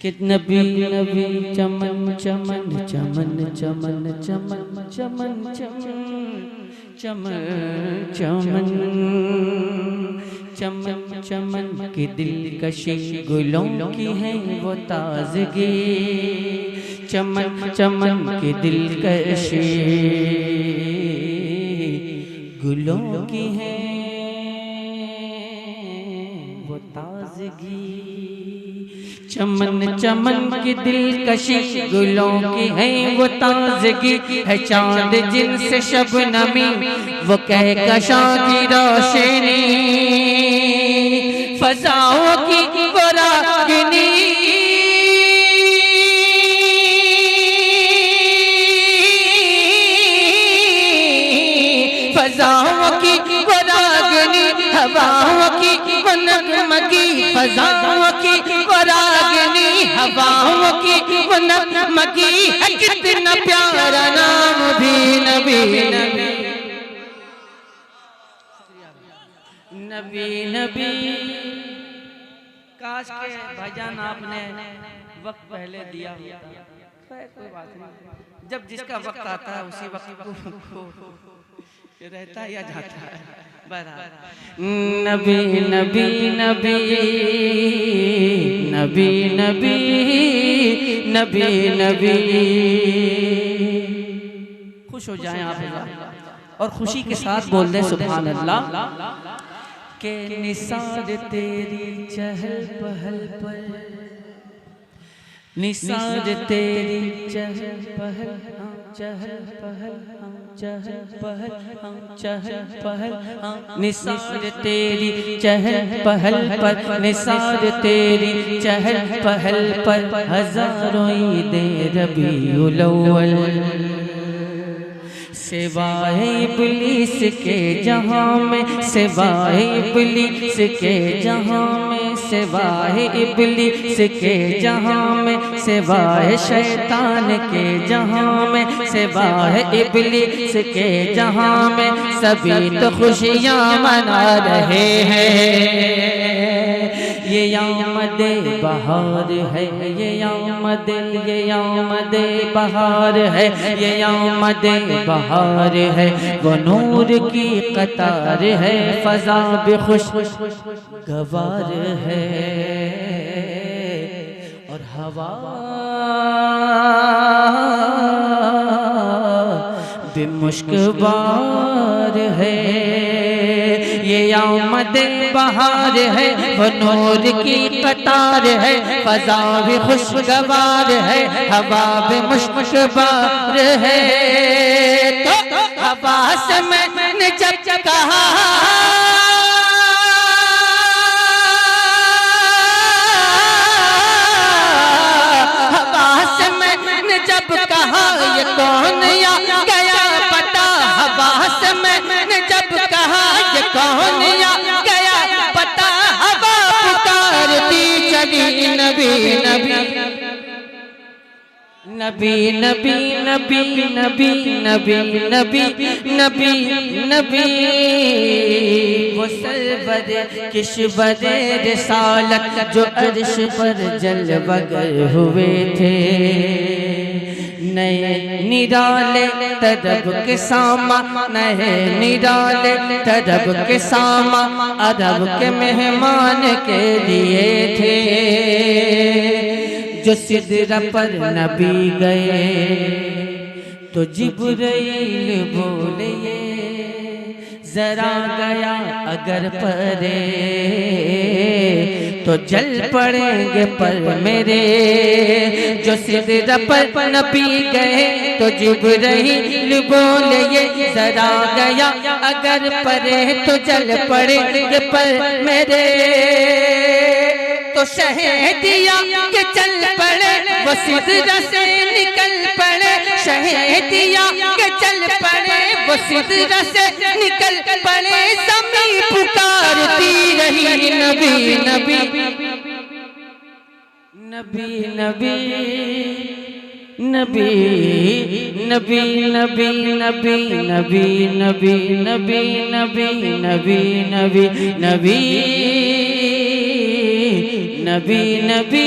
कि नबी नबी चमन चमन चमन चमन चमन चमन चमन चमन चमन चमन की दिलकशी गुलों की है वो ताजगी, चमन चमन की दिलकशी गुलों की है वो ताजगी, चमन चमन की दिलकशी गुलों की है वो ताजगी, है चांद जिनसे शबनमी वो कहकशां की रोशनी, फज़ाओं की वो रागिनी, फज़ाओं की वो रागिनी, हवाओं की वो नगमगी, फज़ाओं की वो रागिनी, हवाओं की वो नगमगी, है कितना प्यारा नाम भी नबी नबी नबी नबी। काश के भाईजान आपने वक्त पहले दिया होता, कोई बात नहीं, जब जिसका वक्त आता है उसी वक्त को रहता है या जाता है। नबी नबी नबी नबी नबी नबी नबी। खुश हो जाएं आप और खुशी के साथ बोल दें सुभान अल्लाह। के निसार तेरी चहल पहल पर, निसार तेरी चहल पहल, चहल पहल चहल पहल चहल पहल, निसार तेरी चहल पहल पर, निसार तेरी चहल पहल पर, हजारों ईदे रबीउल अव्वल, सिवाय इब्लीस के जहां में, सिवाय इब्लीस के जहां में, सिवाय इब्लीस के जहां में, सिवाय शैतान के जहां में, सिवाय इब्लीस के जहां में, सभी तो खुशियां मना रहे हैं। ये आमद बहार है, ये आमद बहार है, ये आमद बहार है, वो नूर की कतार है, फज़ा भी खुश गवार है और हवा भी मुश्कबार है। ये आमद बहार है, वो नूर की कतार है, फज़ा भी खुशगवार है, हवा भी मुश्कबार है। तो हवा से मैंने जब कहा, हवा से मैंने जब कहा ये कौन या गया पता, हवा से मैंने जब कहा ये कौन या गया पता, हवा पुकारती चली नबी नबी नबी नबी नबी नबी नबी नबी नबी नबी। वो सरवर किश्वर रिसालत जो अर्श पर जलवगर हुए थे, नए निराले तरब के सामा, नए निराले तरब के सामा, अरब के मेहमान के लिए थे। जो सिदरा पर नबी गए तो जिब्राइल बोले जरा गया अगर परे तो जल पड़ेंगे पर मेरे। जो सिदरा पर नबी गए तो जिब्राइल बोले जरा गया अगर परे तो जल पड़ेंगे पर मेरे। तो शहदिया के चल पड़े वो सिदरा से निकल पड़े, शहदिया के चल पड़े वो सिदरा से निकल पड़े, ज़मीं पुकारती रही नबी नबी नबी नबी नबी नबी नबी नबी नबी नबी नबी नबी नबी नबी नबी नबी नबी